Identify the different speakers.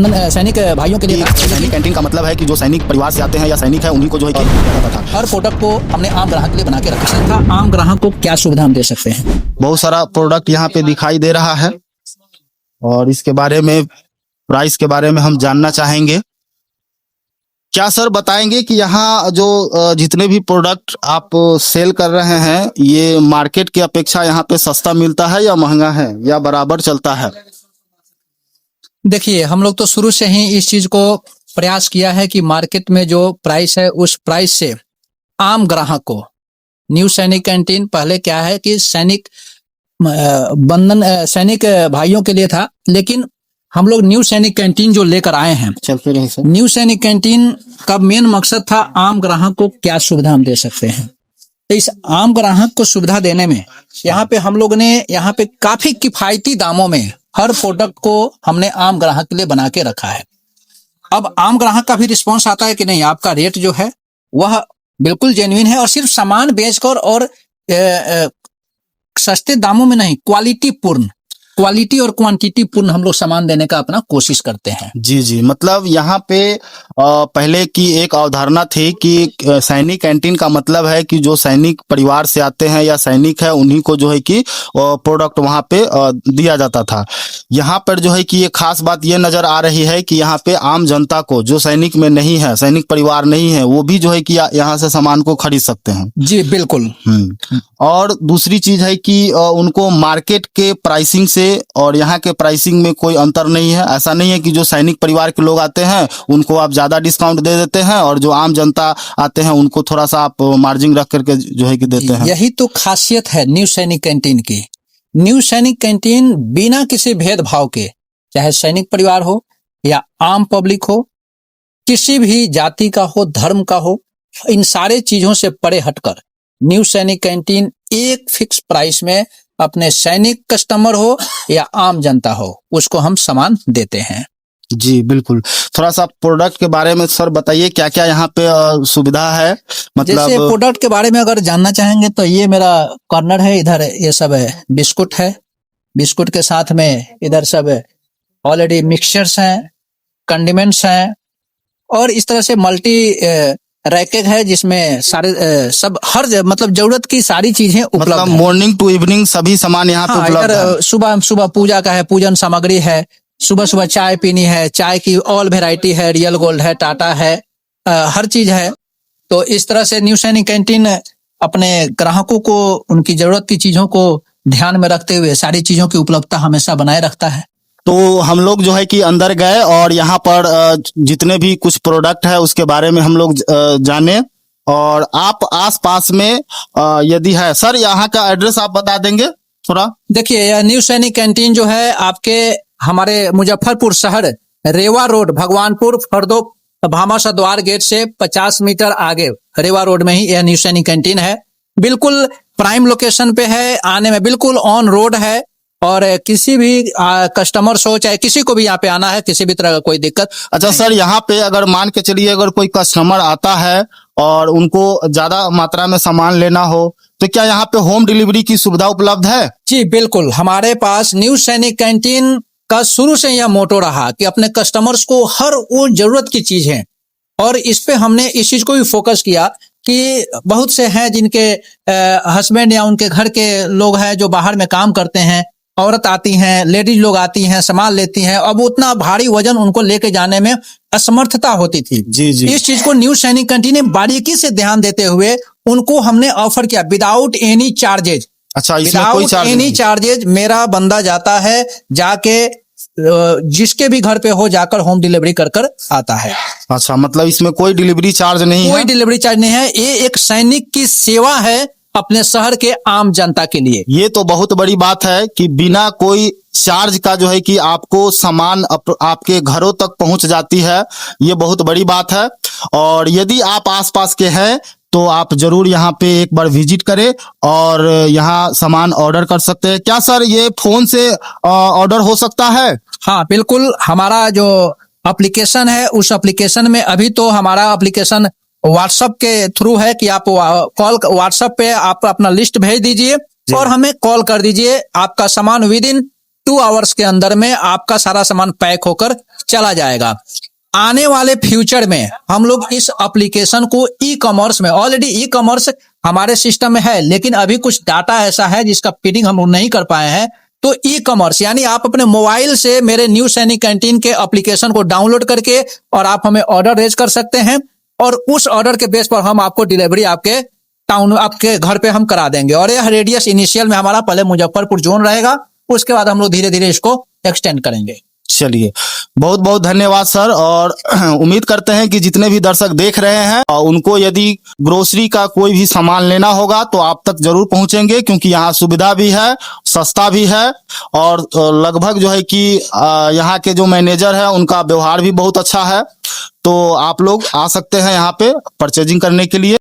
Speaker 1: सैनिक भाइयों के लिए
Speaker 2: सैनिक कैंटीन का मतलब है कि जो सैनिक परिवार से आते हैं या सैनिक है उन्हीं को जो है किया जाता था।
Speaker 1: हर प्रोडक्ट को हमने आम ग्राहक के लिए बना के रखा था। आम ग्राहक को क्या सुविधा हम दे सकते हैं?
Speaker 2: बहुत सारा प्रोडक्ट यहाँ पे दिखाई दे रहा है और इसके बारे में प्राइस के बारे में हम जानना चाहेंगे। क्या सर बताएंगे कि यहाँ जो जितने भी प्रोडक्ट आप सेल कर रहे हैं ये मार्केट की अपेक्षा यहाँ पे सस्ता मिलता है या महंगा है या बराबर चलता है?
Speaker 1: देखिए, हम लोग तो शुरू से ही इस चीज को प्रयास किया है कि मार्केट में जो प्राइस है उस प्राइस से आम ग्राहक को, न्यू सैनिक कैंटीन पहले क्या है कि सैनिक बंधन सैनिक भाइयों के लिए था, लेकिन हम लोग न्यू सैनिक कैंटीन जो लेकर आए हैं,
Speaker 2: चलते रहे सर।
Speaker 1: न्यू सैनिक कैंटीन का मेन मकसद था आम ग्राहक को क्या सुविधा हम दे सकते हैं। तो इस आम ग्राहक को सुविधा देने में यहाँ पे हम लोग ने यहाँ पे काफी किफायती दामों में हर प्रोडक्ट को हमने आम ग्राहक के लिए बना के रखा है। अब आम ग्राहक का भी रिस्पांस आता है कि नहीं, आपका रेट जो है वह बिल्कुल जेन्युइन है और सिर्फ सामान बेचकर और सस्ते दामों में नहीं, क्वालिटी और क्वांटिटी पूर्ण हम लोग सामान देने का अपना कोशिश करते हैं।
Speaker 2: जी जी, मतलब यहाँ पे पहले की एक अवधारणा थी कि सैनिक कैंटीन का मतलब है कि जो सैनिक परिवार से आते हैं या सैनिक है उन्हीं को जो है कि प्रोडक्ट वहाँ पे दिया जाता था। यहाँ पर जो है कि ये खास बात ये नजर आ रही है कि यहाँ पे आम जनता को, जो सैनिक में नहीं है, सैनिक परिवार नहीं है, वो भी जो है कि यहाँ से सामान को खरीद सकते हैं।
Speaker 1: जी बिल्कुल।
Speaker 2: और दूसरी चीज है कि उनको मार्केट के प्राइसिंग से और यहाँ के प्राइसिंग में कोई अंतर नहीं है। ऐसा नहीं है कि जो सैनिक परिवार के लोग आते हैं उनको आप ज्यादा डिस्काउंट दे देते हैं और जो आम जनता आते हैं उनको थोड़ा सा आप मार्जिन रख करके जो है कि देते हैं।
Speaker 1: यही तो खासियत है न्यू सैनिक कैंटीन की। न्यू सैनिक कैंटीन बिना किसी भेदभाव के, चाहे सैनिक परिवार हो या आम पब्लिक हो, किसी भी जाति का हो, धर्म का हो, इन सारे चीजों से परे हटकर न्यू सैनिक कैंटीन एक फिक्स प्राइस में अपने सैनिक कस्टमर हो या आम जनता हो उसको हम सामान देते हैं।
Speaker 2: जी बिल्कुल। थोड़ा सा प्रोडक्ट के बारे में सर बताइए, क्या क्या यहाँ पे सुविधा है? मतलब
Speaker 1: जैसे प्रोडक्ट के बारे में अगर जानना चाहेंगे तो ये मेरा कॉर्नर है, इधर ये सब है बिस्कुट है, बिस्कुट के साथ में इधर सब ऑलरेडी मिक्सचर्स हैं, कंडिमेंट्स हैं और इस तरह से मल्टी रैकेट है जिसमें सारे सब हर मतलब जरूरत की सारी चीजें उपलब्ध
Speaker 2: मतलब
Speaker 1: है।
Speaker 2: मॉर्निंग टू इवनिंग सभी सामान यहाँ पे उपलब्ध है।
Speaker 1: सुबह पूजा का है, पूजन सामग्री है, सुबह चाय पीनी है, चाय की ऑल वेराइटी है, रियल गोल्ड है, टाटा है, हर चीज है। तो इस तरह से न्यू सैनिक कैंटीन अपने ग्राहकों को उनकी जरूरत की चीजों को ध्यान में रखते हुए सारी चीजों की उपलब्धता हमेशा बनाए रखता है।
Speaker 2: तो हम लोग जो है कि अंदर गए और यहाँ पर जितने भी कुछ प्रोडक्ट है उसके बारे में हम लोग जाने। और आप आसपास में यदि है सर, यहाँ का एड्रेस आप बता देंगे थोड़ा?
Speaker 1: देखिए, न्यू सैनिक कैंटीन जो है आपके हमारे मुजफ्फरपुर शहर रेवा रोड, भगवानपुर फरदो भामाशाह द्वार गेट से 50 मीटर आगे रेवा रोड में ही यह न्यू सैनिक कैंटीन है। बिल्कुल प्राइम लोकेशन पे है, आने में बिल्कुल ऑन रोड है और किसी भी कस्टमर्स हो, चाहे किसी को भी यहाँ पे आना है, किसी भी तरह का कोई दिक्कत।
Speaker 2: अच्छा सर, यहाँ पे अगर मान के चलिए अगर कोई कस्टमर आता है और उनको ज्यादा मात्रा में सामान लेना हो तो क्या यहाँ पे होम डिलीवरी की सुविधा उपलब्ध है?
Speaker 1: जी बिल्कुल, हमारे पास न्यू सैनिक कैंटीन का शुरू से यह मोटो रहा कि अपने कस्टमर्स को हर वो जरूरत की चीज है और इस पे हमने इस चीज को भी फोकस किया कि बहुत से हैं जिनके हस्बैंड या उनके घर के लोग हैं जो बाहर में काम करते हैं, औरत आती हैं, लेडीज लोग आती हैं, सामान लेती हैं, अब उतना भारी वजन उनको लेके जाने में असमर्थता होती थी।
Speaker 2: जी जी।
Speaker 1: इस चीज को न्यू सैनिक कैंटीन ने बारीकी से ध्यान देते हुए उनको हमने ऑफर किया विदाउट एनी चार्जेज।
Speaker 2: अच्छा, इसमें कोई चार्ज
Speaker 1: एनी
Speaker 2: नहीं?
Speaker 1: चार्जेज, मेरा बंदा जाता है, जाके जिसके भी घर पे हो जाकर होम डिलीवरी कर आता है।
Speaker 2: अच्छा, मतलब इसमें कोई डिलीवरी चार्ज नहीं है?
Speaker 1: कोई डिलीवरी चार्ज नहीं है। ये एक सैनिक की सेवा है अपने शहर के आम जनता के लिए।
Speaker 2: ये तो बहुत बड़ी बात है कि बिना कोई चार्ज का जो है कि आपको सामान आपके घरों तक पहुंच जाती है। ये बहुत बड़ी बात है और यदि आप आसपास के हैं तो आप जरूर यहाँ पे एक बार विजिट करें और यहाँ सामान ऑर्डर कर सकते हैं। क्या सर ये फोन से ऑर्डर हो सकता है?
Speaker 1: हाँ बिल्कुल, हमारा जो एप्लीकेशन है उस एप्लीकेशन में, अभी तो हमारा एप्लीकेशन व्हाट्सएप के थ्रू है कि आप कॉल व्हाट्सएप पे आप अपना लिस्ट भेज दीजिए और हमें कॉल कर दीजिए। आपका सामान विद इन 2 आवर्स के अंदर में आपका सारा सामान पैक होकर चला जाएगा। आने वाले फ्यूचर में हम लोग इस एप्लीकेशन को ई कॉमर्स में, ऑलरेडी ई कॉमर्स हमारे सिस्टम में है, लेकिन अभी कुछ डाटा ऐसा है जिसका फीडिंग हम नहीं कर पाए हैं। तो ई कॉमर्स यानी आप अपने मोबाइल से मेरे न्यू सैनिक कैंटीन के एप्लीकेशन को डाउनलोड करके और आप हमें ऑर्डर रेज कर सकते हैं, और उस ऑर्डर के बेस पर हम आपको डिलीवरी आपके टाउन, आपके घर पे हम करा देंगे। और यह रेडियस इनिशियल में हमारा पहले मुजफ्फरपुर जोन रहेगा, उसके बाद हम लोग धीरे धीरे इसको एक्सटेंड करेंगे।
Speaker 2: चलिए, बहुत बहुत धन्यवाद सर। और उम्मीद करते हैं कि जितने भी दर्शक देख रहे हैं उनको यदि ग्रोसरी का कोई भी सामान लेना होगा तो आप तक जरूर पहुंचेंगे, क्योंकि यहाँ सुविधा भी है, सस्ता भी है, और लगभग जो है कि यहाँ के जो मैनेजर है उनका व्यवहार भी बहुत अच्छा है। तो आप लोग आ सकते हैं यहाँ पे परचेजिंग करने के लिए।